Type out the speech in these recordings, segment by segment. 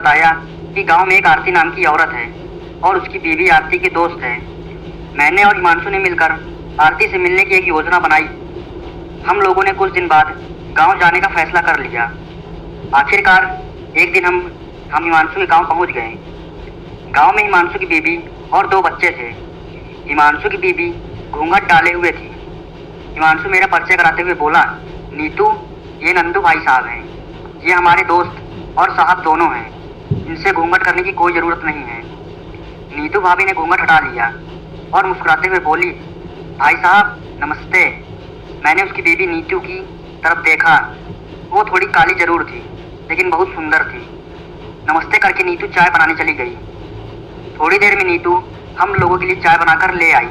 बताया कि गांव में एक आरती नाम की औरत है और उसकी बीवी आरती के दोस्त है। मैंने और हिमांशु ने मिलकर आरती से मिलने की एक योजना बनाई। हम लोगों ने कुछ दिन बाद गांव जाने का फैसला कर लिया। आखिरकार एक दिन हम हिमांशु के गांव पहुंच गए। गांव में हिमांशु की बीवी और दो बच्चे थे। हिमांशु की बीवी घूंघट डाले हुए थी। हिमांशु मेरा परिचय कराते हुए बोला, नीतू, ये नंदू भाई साहब हैं। ये हमारे दोस्त और साहब दोनों हैं। इनसे घूंघट करने की कोई ज़रूरत नहीं है। नीतू भाभी ने घूंघट हटा लिया और मुस्कुराते हुए बोली, भाई साहब नमस्ते। मैंने उसकी बीवी नीतू की तरफ देखा। वो थोड़ी काली जरूर थी लेकिन बहुत सुंदर थी। नमस्ते करके नीतू चाय बनाने चली गई। थोड़ी देर में नीतू हम लोगों के लिए चाय बनाकर ले आई।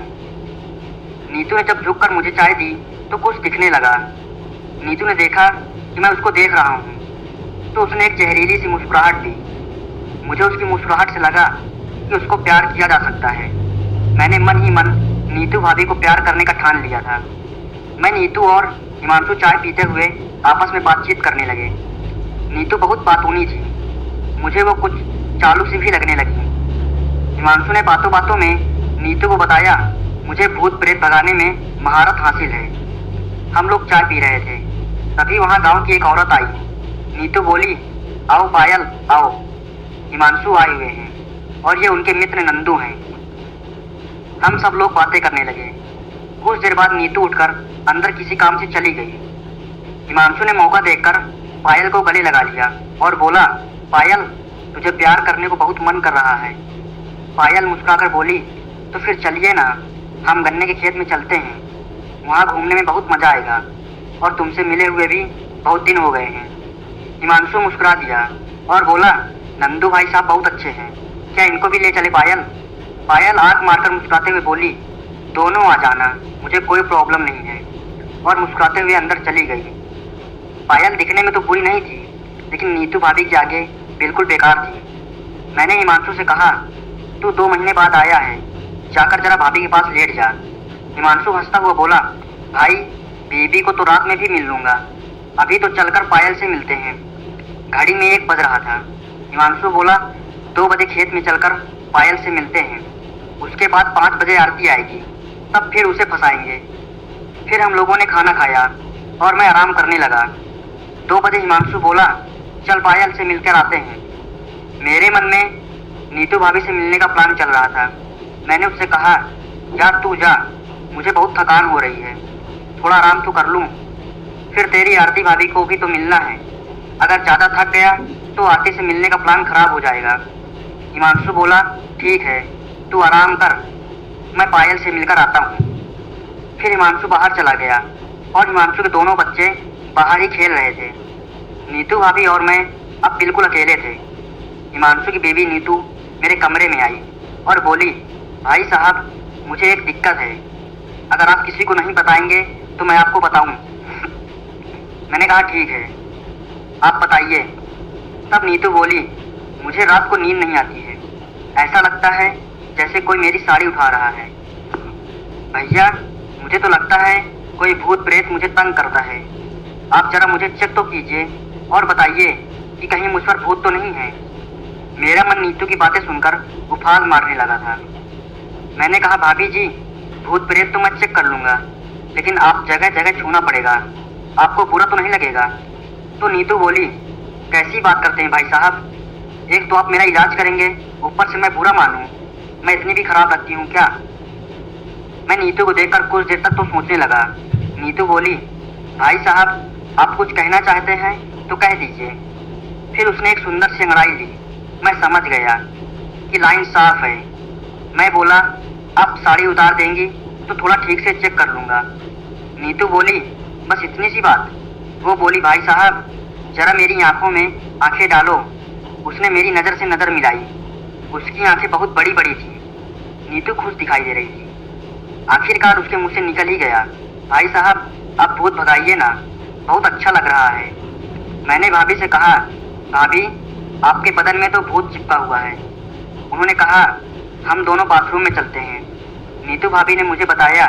नीतू ने जब झुककर मुझे चाय दी तो कुछ दिखने लगा। नीतू ने देखा कि मैं उसको देख रहा हूँ तो उसने एक जहरीली सी मुस्कुराहट दी। मुझे उसकी मुस्कुराहट से लगा कि उसको प्यार किया जा सकता है। मैंने मन ही मन नीतू भाभी को प्यार करने का ठान लिया था। मैं नीतू और हिमांशु चाय पीते हुए आपस में बातचीत करने लगे। नीतू बहुत बातूनी थी। मुझे वो कुछ चालू सी भी लगने लगी। हिमांशु ने बातों बातों में नीतू को बताया, मुझे भूत प्रेत भगाने में महारत हासिल है। हम लोग चाय पी रहे थे, तभी वहाँ गांव की एक औरत आई। नीतू बोली, आओ पायल आओ, हिमांशु आए हुए हैं और ये उनके मित्र नंदू हैं। हम सब लोग बातें करने लगे। कुछ देर बाद नीतू उठकर अंदर किसी काम से चली गई। हिमांशु ने मौका देखकर पायल को गले लगा लिया और बोला, पायल, तुझे प्यार करने को बहुत मन कर रहा है। पायल मुस्कुराकर बोली, तो फिर चलिए ना, हम गन्ने के खेत में चलते हैं। वहाँ घूमने में बहुत मजा आएगा और तुमसे मिले हुए भी बहुत दिन हो गए हैं। हिमांशु मुस्कुरा दिया और बोला, नंदू भाई साहब बहुत अच्छे हैं, क्या इनको भी ले चले पायल? पायल आंख मारकर मुस्कुराते हुए बोली, दोनों आ जाना, मुझे कोई प्रॉब्लम नहीं है, और मुस्कुराते हुए अंदर चली गई। पायल दिखने में तो बुरी नहीं थी लेकिन नीतू भाभी के आगे बिल्कुल बेकार थी। मैंने हिमांशु से कहा, तू 2 महीने बाद आया है, जाकर जरा भाभी के पास लेट जा। हिमांशु हंसता हुआ बोला, भाई बीबी को तो रात में भी मिल लूंगा, अभी तो चलकर पायल से मिलते हैं। घड़ी में 1 बज रहा था। हिमांशु बोला, 2 बजे खेत में चलकर पायल से मिलते हैं, उसके बाद 5 बजे आरती आएगी, तब फिर उसे फंसाएंगे। फिर हम लोगों ने खाना खाया और मैं आराम करने लगा। 2 बजे हिमांशु बोला, चल पायल से मिलकर आते हैं। मेरे मन में नीतू भाभी से मिलने का प्लान चल रहा था। मैंने उससे कहा, यार तू जा, मुझे बहुत थकान हो रही है, थोड़ा आराम तो कर लूँ। फिर तेरी आरती भाभी को भी तो मिलना है, अगर ज़्यादा थक गया तो आरती से मिलने का प्लान खराब हो जाएगा। हिमांशु बोला, ठीक है, तू आराम कर, मैं पायल से मिलकर आता हूँ। फिर हिमांशु बाहर चला गया और हिमांशु के दोनों बच्चे बाहर ही खेल रहे थे। नीतू भाभी और मैं अब बिल्कुल अकेले थे। हिमांशु की बीवी नीतू मेरे कमरे में आई और बोली, भाई साहब, मुझे एक दिक्कत है, अगर आप किसी को नहीं बताएंगे तो मैं आपको बताऊं। मैंने कहा, ठीक है, आप बताइए। तब नीतू बोली, मुझे रात को नींद नहीं आती है, ऐसा लगता है जैसे कोई मेरी साड़ी उठा रहा है। भैया, मुझे तो लगता है कोई भूत प्रेत मुझे तंग करता है। आप जरा मुझे चेक तो कीजिए और बताइए कि कहीं मुझ पर भूत तो नहीं है। मेरा मन नीतू की बातें सुनकर उफान मारने लगा था। मैंने कहा, भाभी जी, भूत प्रेत तो मैं चेक कर लूँगा, लेकिन आप जगह जगह छूना पड़ेगा, आपको बुरा तो नहीं लगेगा? तो नीतू बोली, कैसी बात करते हैं भाई साहब, एक तो आप मेरा इलाज करेंगे, ऊपर से मैं बुरा मानूं? मैं इतनी भी खराब लगती हूँ क्या? मैं नीतू को देखकर कुछ देर तक तो सोचने लगा। नीतू बोली, भाई साहब, आप कुछ कहना चाहते हैं तो कह दीजिए। फिर उसने एक सुंदर सी अंगड़ाई ली। मैं समझ गया कि लाइन साफ है। मैं बोला, आप साड़ी उतार देंगी तो थोड़ा ठीक से चेक कर लूँगा। नीतू बोली, बस इतनी सी बात? वो बोली, भाई साहब, जरा मेरी आंखों में आंखें डालो। उसने मेरी नज़र से नज़र मिलाई। उसकी आंखें बहुत बड़ी बड़ी थी। नीतू खुश दिखाई दे रही थी। आखिरकार उसके मुंह से निकल ही गया, भाई साहब, आप भूत भगाइए ना, बहुत अच्छा लग रहा है। मैंने भाभी से कहा, भाभी, आपके बदन में तो भूत चिपका हुआ है। उन्होंने कहा, हम दोनों बाथरूम में चलते हैं। नीतू भाभी ने मुझे बताया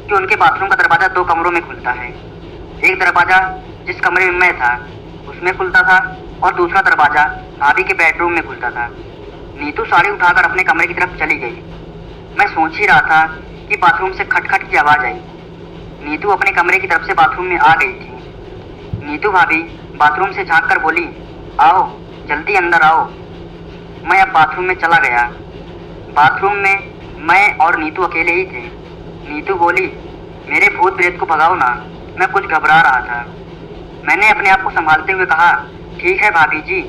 कि उनके बाथरूम का दरवाज़ा 2 कमरों में खुलता है। एक दरवाज़ा जिस कमरे में मैं था उसमें खुलता था और दूसरा दरवाज़ा भाभी के बेडरूम में घुसता था। नीतू साड़ी उठाकर अपने कमरे की तरफ चली गई। मैं सोच ही रहा था कि बाथरूम से खटखट की आवाज़ आई। नीतू अपने कमरे की तरफ से बाथरूम में आ गई थी। नीतू भाभी बाथरूम से झांक कर बोली, आओ जल्दी अंदर आओ। मैं अब बाथरूम में चला गया। बाथरूम में मैं और नीतू अकेले ही थे। नीतू बोली, मेरे भूत प्रेत को भगाओ ना, मैं कुछ घबरा रहा था। मैंने अपने आप को संभालते हुए कहा, ठीक है भाभी जी।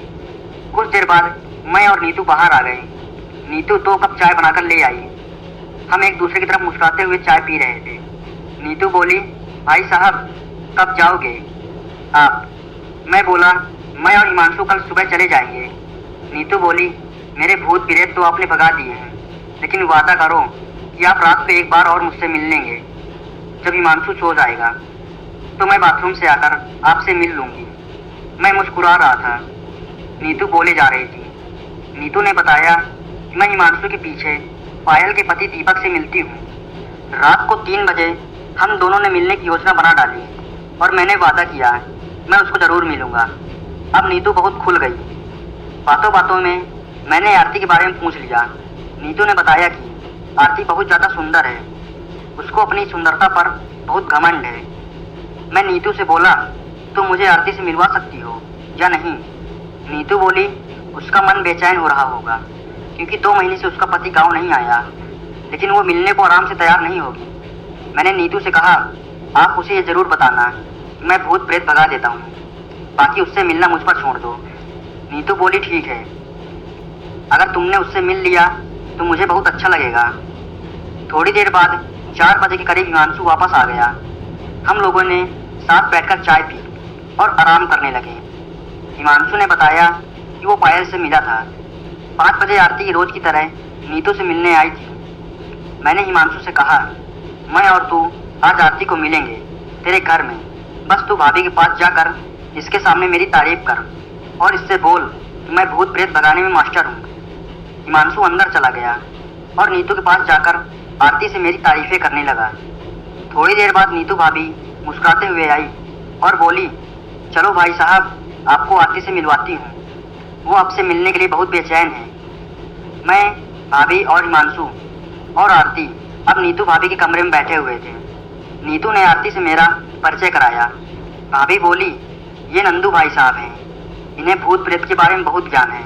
कुछ देर बाद मैं और नीतू बाहर आ गए। नीतू 2 कप चाय बनाकर ले आई। हम एक दूसरे की तरफ मुस्कुराते हुए चाय पी रहे थे। नीतू बोली, भाई साहब कब जाओगे आप? मैं बोला, मैं और हिमांशु कल सुबह चले जाएंगे। नीतू बोली, मेरे भूत प्रेत तो आपने भगा दिए हैं, लेकिन वादा करो कि आप रात को एक बार और मुझसे मिल लेंगे। जब हिमांशु सो जाएगा तो मैं बाथरूम से आकर आपसे मिल लूँगी। मैं मुस्कुरा रहा था। नीतू बोले जा रही थी। नीतू ने बताया कि मैं हिमांशु के पीछे पायल के पति दीपक से मिलती हूँ। रात को 3 बजे हम दोनों ने मिलने की योजना बना डाली और मैंने वादा किया मैं उसको ज़रूर मिलूँगा। अब नीतू बहुत खुल गई। बातों बातों में मैंने आरती के बारे में पूछ लिया। नीतू ने बताया कि आरती बहुत ज़्यादा सुंदर है, उसको अपनी सुंदरता पर बहुत घमंड है। मैं नीतू से बोला, तुम मुझे आरती से मिलवा सकती हो या नहीं? नीतू बोली, उसका मन बेचैन हो रहा होगा क्योंकि 2 महीने से उसका पति गांव नहीं आया, लेकिन वो मिलने को आराम से तैयार नहीं होगी। मैंने नीतू से कहा, आप उसे ये ज़रूर बताना कि मैं भूत प्रेत भगा देता हूँ, बाकी उससे मिलना मुझ पर छोड़ दो। नीतू बोली, ठीक है, अगर तुमने उससे मिल लिया तो मुझे बहुत अच्छा लगेगा। थोड़ी देर बाद 4 बजे के करीब हिमांशु वापस आ गया। हम लोगों ने साथ बैठकर चाय पी और आराम करने लगे। हिमांशु ने बताया कि वो पायल से मिला था। 5 बजे आरती रोज की तरह नीतू से मिलने आई थी। मैंने हिमांशु से कहा, मैं और तू आज आरती को मिलेंगे तेरे घर में। बस तू भाभी के पास जाकर इसके सामने मेरी तारीफ कर और इससे बोल कि मैं भूत प्रेत भगाने में मास्टर हूँ। हिमांशु अंदर चला गया और नीतू के पास जाकर आरती से मेरी तारीफें करने लगा। थोड़ी देर बाद नीतू भाभी मुस्कुराते हुए आई और बोली, चलो भाई साहब आपको आरती से मिलवाती हूँ, वो आपसे मिलने के लिए बहुत बेचैन है। मैं, भाभी और हिमांशु और आरती अब नीतू भाभी के कमरे में बैठे हुए थे। नीतू ने आरती से मेरा परिचय कराया। भाभी बोली, ये नंदू भाई साहब हैं, इन्हें भूत प्रेत के बारे में बहुत ज्ञान है।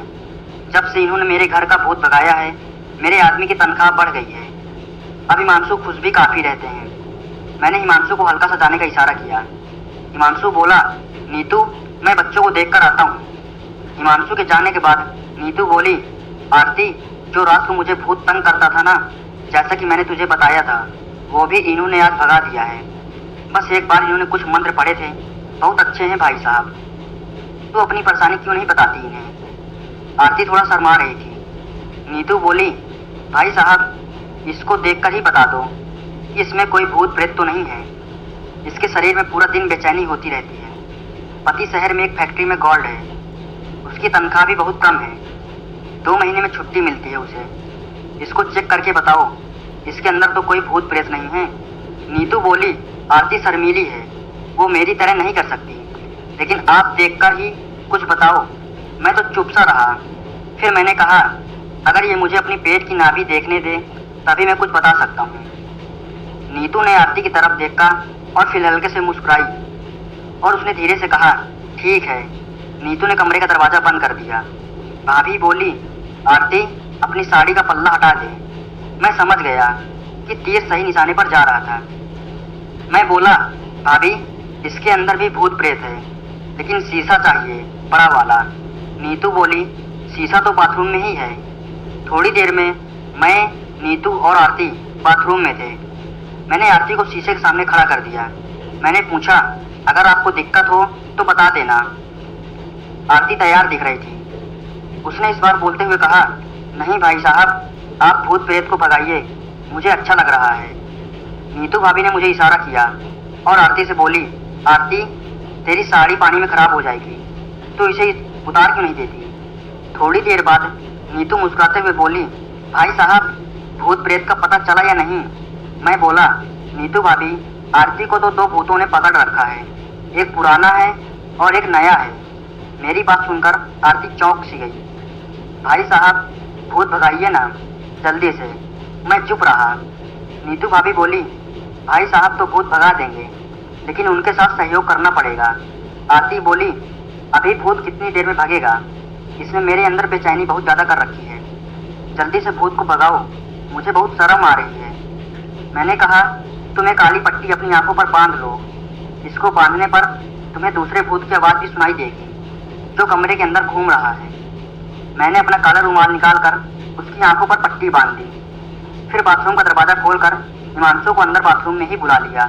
जब से इन्होंने मेरे घर का भूत भगाया है, मेरे आदमी की तनख्वाह बढ़ गई है। अब हिमांशु खुश भी काफ़ी रहते हैं। मैंने हिमांशु को हल्का सा जाने का इशारा किया। हिमांशु बोला, नीतू मैं बच्चों को देख कर आता हूँ। हिमांशु के जाने के बाद नीतू बोली, आरती जो रात को मुझे भूत तंग करता था ना, जैसा कि मैंने तुझे बताया था, वो भी इन्होंने आज भगा दिया है। बस एक बार इन्होंने कुछ मंत्र पढ़े थे, बहुत अच्छे हैं भाई साहब। तो अपनी परेशानी क्यों नहीं बताती इन्हें? आरती थोड़ा शर्मा रही थी। नीतू बोली, भाई साहब इसको देखकर ही बता दो कि इसमें कोई भूत प्रेत तो नहीं है। इसके शरीर में पूरा दिन बेचैनी होती रहती है। पति शहर में एक फैक्ट्री में गॉल्ड है, उसकी तनख्वाह भी बहुत कम है। 2 महीने में छुट्टी मिलती है उसे। इसको चेक करके बताओ, इसके अंदर तो कोई भूत प्रेत नहीं है। नीतू बोली, आरती शर्मीली है, वो मेरी तरह नहीं कर सकती, लेकिन आप देखकर ही कुछ बताओ। मैं तो चुप सा रहा। फिर मैंने कहा, अगर ये मुझे अपनी पेट की नाभि देखने दे तभी मैं कुछ बता सकता हूँ। नीतू ने आरती की तरफ देखा और फिर हल्के से मुस्कुराई और उसने धीरे से कहा, ठीक है। नीतू ने कमरे का दरवाज़ा बंद कर दिया। भाभी बोली, आरती अपनी साड़ी का पल्ला हटा दे। मैं समझ गया कि तीर सही निशाने पर जा रहा था। मैं बोला, भाभी इसके अंदर भी भूत प्रेत है, लेकिन शीशा चाहिए, बड़ा वाला। नीतू बोली, शीशा तो बाथरूम में ही है। थोड़ी देर में मैं, नीतू और आरती बाथरूम में थे। मैंने आरती को शीशे के सामने खड़ा कर दिया। मैंने पूछा, अगर आपको दिक्कत हो तो बता देना। आरती तैयार दिख रही थी। उसने इस बार बोलते हुए कहा, नहीं भाई साहब आप भूत प्रेत को भगाइए, मुझे अच्छा लग रहा है। नीतू भाभी ने मुझे इशारा किया और आरती से बोली, आरती तेरी साड़ी पानी में खराब हो जाएगी, तो इसे उतार क्यों नहीं देती? थोड़ी देर बाद नीतू मुस्कुराते हुए बोली, भाई साहब भूत प्रेत का पता चला या नहीं? मैं बोला, नीतू भाभी आरती को तो 2 भूतों ने पकड़ रखा है, एक पुराना है और एक नया है। मेरी बात सुनकर आरती चौंक सी गई। भाई साहब, भूत भगाइए ना जल्दी से। मैं चुप रहा। नीतू भाभी बोली, भाई साहब तो भूत भगा देंगे, लेकिन उनके साथ सहयोग करना पड़ेगा। आरती बोली, अभी भूत कितनी देर में भागेगा, इसने मेरे अंदर बेचैनी बहुत ज़्यादा कर रखी है। जल्दी से भूत को भगाओ, मुझे बहुत शर्म आ रही है। मैंने कहा, तुम एक काली पट्टी अपनी आंखों पर बांध लो। इसको बांधने पर तुम्हें दूसरे भूत की आवाज़ भी सुनाई देगी जो कमरे के अंदर घूम रहा है। मैंने अपना काला रुमाल निकालकर उसकी आंखों पर पट्टी बांध दी। फिर बाथरूम का दरवाज़ा खोलकर हिमांशु को अंदर बाथरूम में ही बुला लिया।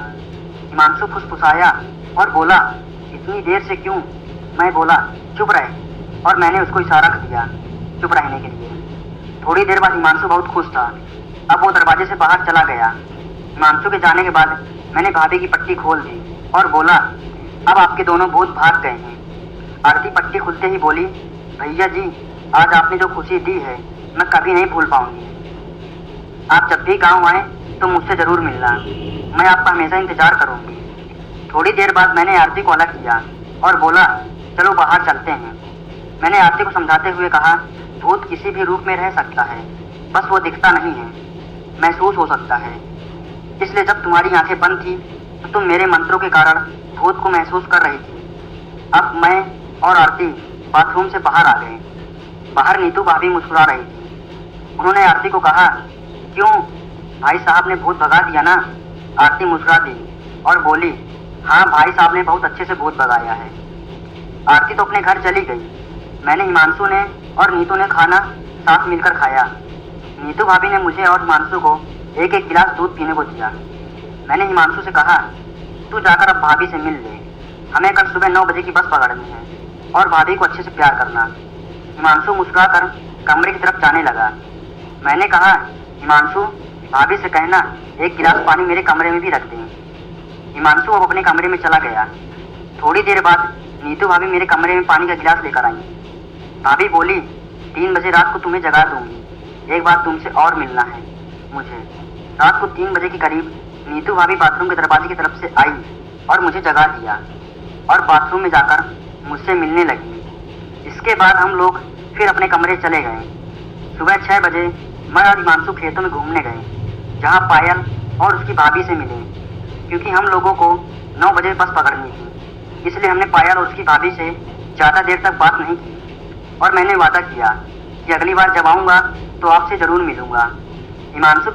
हिमांशु फुसफुसाया और बोला, इतनी देर से क्यों? मैं बोला, चुप रहे, और मैंने उसको इशारा किया चुप रहने के लिए। थोड़ी देर बाद हिमांशु बहुत खुश था। अब वो दरवाजे से बाहर चला गया। हिमांशु के जाने के बाद मैंने भाभी की पट्टी खोल दी और बोला, अब आपके दोनों भूत भाग गए हैं। आरती पट्टी खुलते ही बोली, भैया जी, आज आपने जो खुशी दी है मैं कभी नहीं भूल पाऊंगी। आप जब भी गांव आए तो मुझसे ज़रूर मिलना, मैं आपका हमेशा इंतजार करूंगी। थोड़ी देर बाद मैंने आरती को अलग किया और बोला, चलो बाहर चलते हैं। मैंने आरती को समझाते हुए कहा, भूत किसी भी रूप में रह सकता है, बस वो दिखता नहीं है, महसूस हो सकता है। इसलिए जब तुम्हारी आंखें बंद थी तो तुम मेरे मंत्रों के कारण भूत को महसूस कर रही थी। अब मैं और आरती बाथरूम से बाहर आ गए। बाहर नीतू भाभी मुस्कुरा रही थी। उन्होंने आरती को कहा, क्यों, भाई साहब ने भूत भगा दिया ना? आरती मुस्कुरा दी और बोली, हाँ, भाई साहब ने बहुत अच्छे से भूत भगाया है। आरती तो अपने घर चली गई। मैंने, हिमांशु ने और नीतू ने खाना साथ मिलकर खाया। नीतू भाभी ने मुझे और हिमांशु को एक एक गिलास दूध पीने को दिया। मैंने हिमांशु से कहा, तू जाकर अब भाभी से मिल ले, हमें कल सुबह 9 बजे की बस पकड़नी है और भाभी को अच्छे से प्यार करना। हिमांशु मुस्कुराकर कमरे की तरफ जाने लगा। मैंने कहा, हिमांशु, भाभी से कहना एक गिलास पानी मेरे कमरे में भी रख दें। हिमांशु अब अपने कमरे में चला गया। थोड़ी देर बाद नीतू भाभी मेरे कमरे में पानी का गिलास लेकर आई। भाभी बोली, 3 बजे रात को तुम्हें जगा दूंगी, एक बार तुमसे और मिलना है मुझे। रात को 3 बजे के करीब नीतू भाभी बाथरूम के दरवाजे की तरफ से आई और मुझे जगा दिया और बाथरूम में जाकर मुझसे मिलने लगी। इसके बाद हम लोग फिर अपने कमरे चले गए। सुबह 6 बजे मैं और हिमांशु खेतों में घूमने गए, जहाँ पायल और उसकी भाभी से मिले। क्योंकि हम लोगों को 9 बजे बस पकड़नी थी, इसलिए हमने पायल और उसकी भाभी से ज़्यादा देर तक बात नहीं की और मैंने वादा किया कि अगली बार जब आऊँगा तो आपसे ज़रूर मिलूँगा। हिमांशु